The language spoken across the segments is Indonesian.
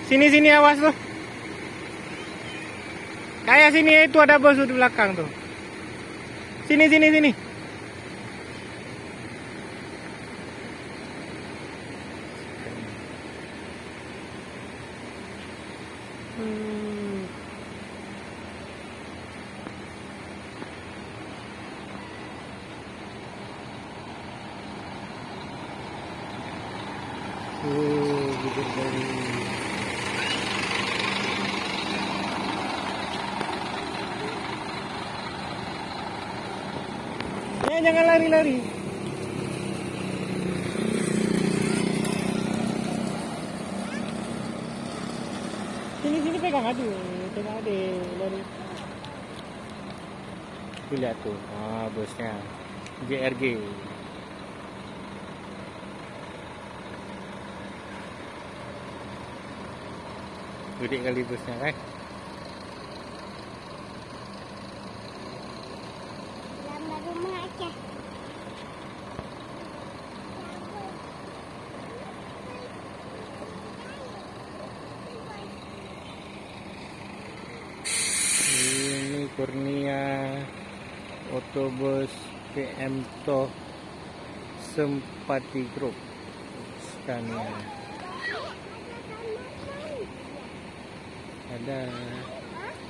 Sini sini awas tuh. Kayak sini itu ada bos di belakang tuh. Sini sini sini. Bibir dari. Ya jangan lari-lari. Sini sini pegang aduh, pegang aduh, lari. Tuh lihat tuh, bosnya JRG. Gede kali busnya kan? Lambat rumah aja. Ini Kurnia Otobus PM Toh Sempati Group Scania.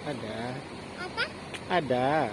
Ada. Apa? Ada.